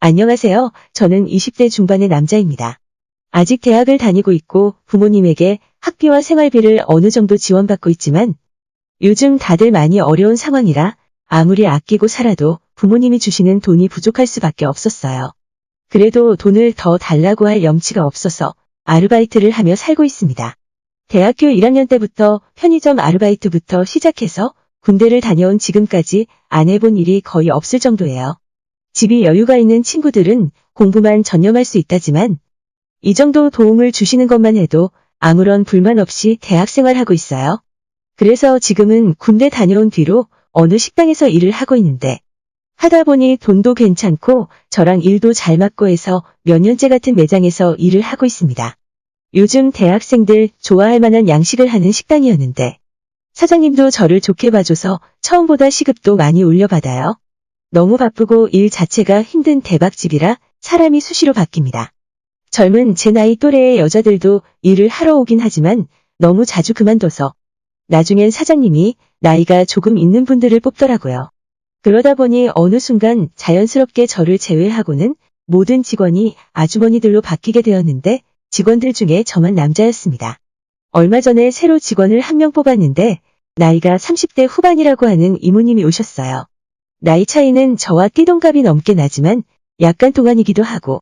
안녕하세요. 저는 20대 중반의 남자입니다. 아직 대학을 다니고 있고 부모님에게 학비와 생활비를 어느 정도 지원받고 있지만 요즘 다들 많이 어려운 상황이라 아무리 아끼고 살아도 부모님이 주시는 돈이 부족할 수밖에 없었어요. 그래도 돈을 더 달라고 할 염치가 없어서 아르바이트를 하며 살고 있습니다. 대학교 1학년 때부터 편의점 아르바이트부터 시작해서 군대를 다녀온 지금까지 안 해본 일이 거의 없을 정도예요. 집이 여유가 있는 친구들은 공부만 전념할 수 있다지만 이 정도 도움을 주시는 것만 해도 아무런 불만 없이 대학 생활하고 있어요. 그래서 지금은 군대 다녀온 뒤로 어느 식당에서 일을 하고 있는데 하다 보니 돈도 괜찮고 저랑 일도 잘 맞고 해서 몇 년째 같은 매장에서 일을 하고 있습니다. 요즘 대학생들 좋아할 만한 양식을 하는 식당이었는데 사장님도 저를 좋게 봐줘서 처음보다 시급도 많이 올려받아요. 너무 바쁘고 일 자체가 힘든 대박집이라 사람이 수시로 바뀝니다. 젊은 제 나이 또래의 여자들도 일을 하러 오긴 하지만 너무 자주 그만둬서 나중엔 사장님이 나이가 조금 있는 분들을 뽑더라고요. 그러다 보니 어느 순간 자연스럽게 저를 제외하고는 모든 직원이 아주머니들로 바뀌게 되었는데 직원들 중에 저만 남자였습니다. 얼마 전에 새로 직원을 한 명 뽑았는데 나이가 30대 후반이라고 하는 이모님이 오셨어요. 나이 차이는 저와 띠동갑이 넘게 나지만 약간 동안이기도 하고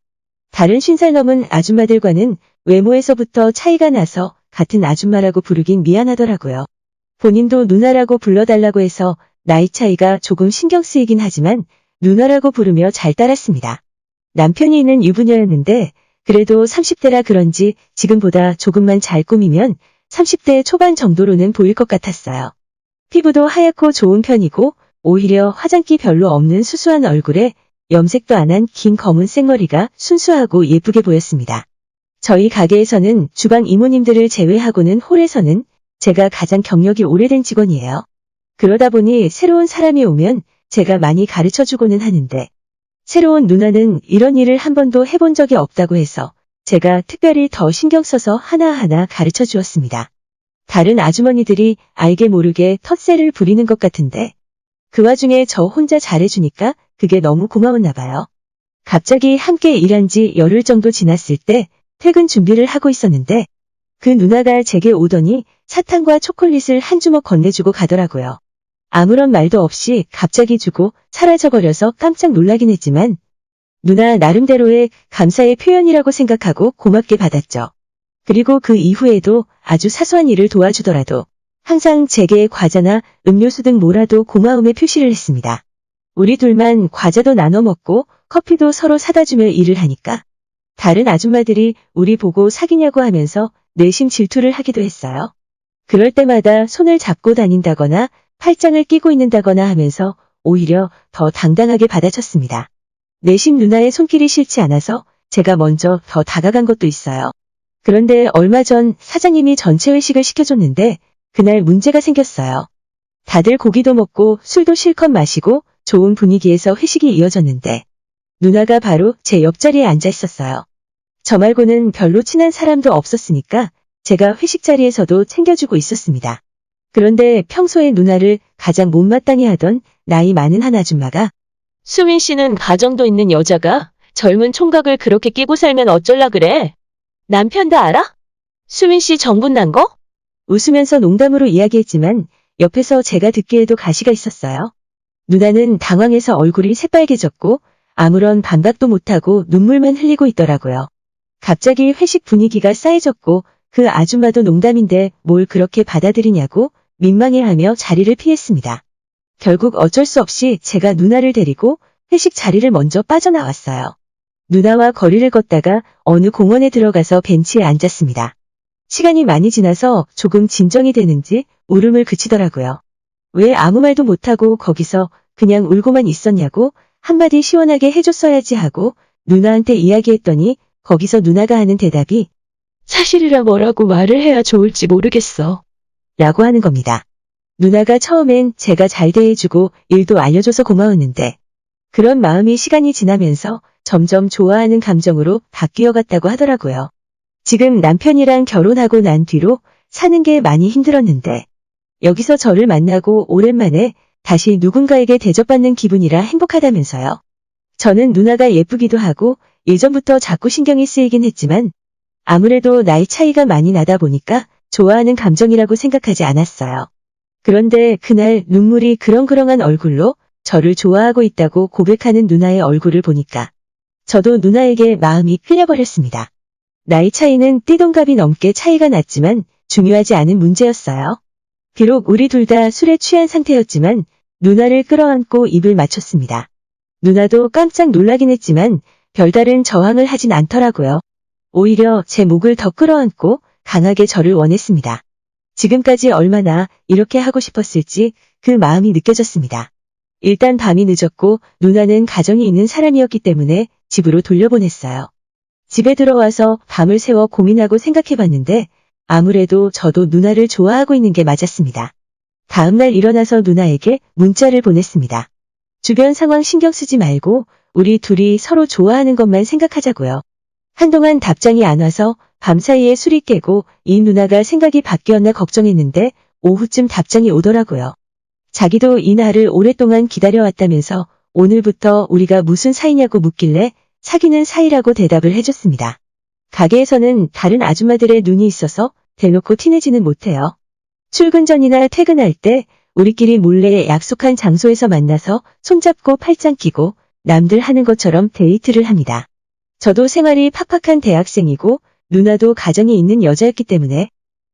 다른 50살 넘은 아줌마들과는 외모에서부터 차이가 나서 같은 아줌마라고 부르긴 미안하더라고요. 본인도 누나라고 불러달라고 해서 나이 차이가 조금 신경 쓰이긴 하지만 누나라고 부르며 잘 따랐습니다. 남편이 있는 유부녀였는데 그래도 30대라 그런지 지금보다 조금만 잘 꾸미면 30대 초반 정도로는 보일 것 같았어요. 피부도 하얗고 좋은 편이고 오히려 화장기 별로 없는 수수한 얼굴에 염색도 안 한 긴 검은 생머리가 순수하고 예쁘게 보였습니다. 저희 가게에서는 주방 이모님들을 제외하고는 홀에서는 제가 가장 경력이 오래된 직원이에요. 그러다 보니 새로운 사람이 오면 제가 많이 가르쳐주고는 하는데 새로운 누나는 이런 일을 한 번도 해본 적이 없다고 해서 제가 특별히 더 신경 써서 하나하나 가르쳐 주었습니다. 다른 아주머니들이 알게 모르게 텃세를 부리는 것 같은데 그 와중에 저 혼자 잘해주니까 그게 너무 고마웠나 봐요. 갑자기 함께 일한 지 열흘 정도 지났을 때 퇴근 준비를 하고 있었는데 그 누나가 제게 오더니 사탕과 초콜릿을 한 주먹 건네주고 가더라고요. 아무런 말도 없이 갑자기 주고 사라져버려서 깜짝 놀라긴 했지만 누나 나름대로의 감사의 표현이라고 생각하고 고맙게 받았죠. 그리고 그 이후에도 아주 사소한 일을 도와주더라도 항상 제게 과자나 음료수 등 뭐라도 고마움의 표시를 했습니다. 우리 둘만 과자도 나눠 먹고 커피도 서로 사다 주며 일을 하니까 다른 아줌마들이 우리 보고 사귀냐고 하면서 내심 질투를 하기도 했어요. 그럴 때마다 손을 잡고 다닌다거나 팔짱을 끼고 있는다거나 하면서 오히려 더 당당하게 받아쳤습니다. 내심 누나의 손길이 싫지 않아서 제가 먼저 더 다가간 것도 있어요. 그런데 얼마 전 사장님이 전체 회식을 시켜줬는데 그날 문제가 생겼어요. 다들 고기도 먹고 술도 실컷 마시고 좋은 분위기에서 회식이 이어졌는데 누나가 바로 제 옆자리에 앉아 있었어요. 저 말고는 별로 친한 사람도 없었으니까 제가 회식 자리에서도 챙겨주고 있었습니다. 그런데 평소에 누나를 가장 못마땅해 하던 나이 많은 한 아줌마가 수민 씨는 가정도 있는 여자가 젊은 총각을 그렇게 끼고 살면 어쩔라 그래? 남편 다 알아? 수민 씨 정분 난 거? 웃으면서 농담으로 이야기했지만 옆에서 제가 듣기에도 가시가 있었어요. 누나는 당황해서 얼굴이 새빨개졌고 아무런 반박도 못하고 눈물만 흘리고 있더라고요. 갑자기 회식 분위기가 싸해졌고 그 아줌마도 농담인데 뭘 그렇게 받아들이냐고 민망해하며 자리를 피했습니다. 결국 어쩔 수 없이 제가 누나를 데리고 회식 자리를 먼저 빠져나왔어요. 누나와 거리를 걷다가 어느 공원에 들어가서 벤치에 앉았습니다. 시간이 많이 지나서 조금 진정이 되는지 울음을 그치더라고요. 왜 아무 말도 못하고 거기서 그냥 울고만 있었냐고 한마디 시원하게 해줬어야지 하고 누나한테 이야기했더니 거기서 누나가 하는 대답이 사실이라 뭐라고 말을 해야 좋을지 모르겠어. 라고 하는 겁니다. 누나가 처음엔 제가 잘 대해주고 일도 알려줘서 고마웠는데 그런 마음이 시간이 지나면서 점점 좋아하는 감정으로 바뀌어갔다고 하더라고요. 지금 남편이랑 결혼하고 난 뒤로 사는 게 많이 힘들었는데 여기서 저를 만나고 오랜만에 다시 누군가에게 대접받는 기분이라 행복하다면서요. 저는 누나가 예쁘기도 하고 예전부터 자꾸 신경이 쓰이긴 했지만 아무래도 나이 차이가 많이 나다 보니까 좋아하는 감정이라고 생각하지 않았어요. 그런데 그날 눈물이 그렁그렁한 얼굴로 저를 좋아하고 있다고 고백하는 누나의 얼굴을 보니까 저도 누나에게 마음이 끌려버렸습니다. 나이 차이는 띠동갑이 넘게 차이가 났지만 중요하지 않은 문제였어요. 비록 우리 둘 다 술에 취한 상태였지만 누나를 끌어안고 입을 맞췄습니다. 누나도 깜짝 놀라긴 했지만 별다른 저항을 하진 않더라고요. 오히려 제 목을 더 끌어안고 강하게 저를 원했습니다. 지금까지 얼마나 이렇게 하고 싶었을지 그 마음이 느껴졌습니다. 일단 밤이 늦었고 누나는 가정이 있는 사람이었기 때문에 집으로 돌려보냈어요. 집에 들어와서 밤을 새워 고민하고 생각해봤는데 아무래도 저도 누나를 좋아하고 있는 게 맞았습니다. 다음날 일어나서 누나에게 문자를 보냈습니다. 주변 상황 신경 쓰지 말고 우리 둘이 서로 좋아하는 것만 생각하자고요. 한동안 답장이 안 와서 밤사이에 술이 깨고 이 누나가 생각이 바뀌었나 걱정했는데 오후쯤 답장이 오더라고요. 자기도 이 날을 오랫동안 기다려왔다면서 오늘부터 우리가 무슨 사이냐고 묻길래 사귀는 사이라고 대답을 해줬습니다. 가게에서는 다른 아줌마들의 눈이 있어서 대놓고 티내지는 못해요. 출근 전이나 퇴근할 때 우리끼리 몰래 약속한 장소에서 만나서 손잡고 팔짱 끼고 남들 하는 것처럼 데이트를 합니다. 저도 생활이 팍팍한 대학생이고 누나도 가정이 있는 여자였기 때문에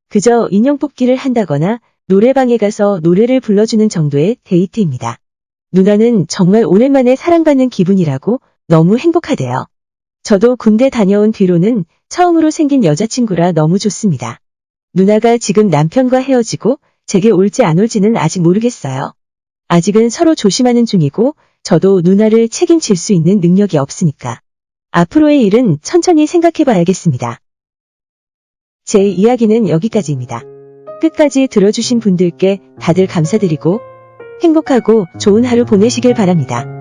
그저 인형 뽑기를 한다거나 노래방에 가서 노래를 불러주는 정도의 데이트입니다. 누나는 정말 오랜만에 사랑받는 기분이라고 너무 행복하대요. 저도 군대 다녀온 뒤로는 처음으로 생긴 여자친구라 너무 좋습니다. 누나가 지금 남편과 헤어지고 제게 올지 안 올지는 아직 모르겠어요. 아직은 서로 조심하는 중이고 저도 누나를 책임질 수 있는 능력이 없으니까. 앞으로의 일은 천천히 생각해봐야겠습니다. 제 이야기는 여기까지입니다. 끝까지 들어주신 분들께 다들 감사드리고 행복하고 좋은 하루 보내시길 바랍니다.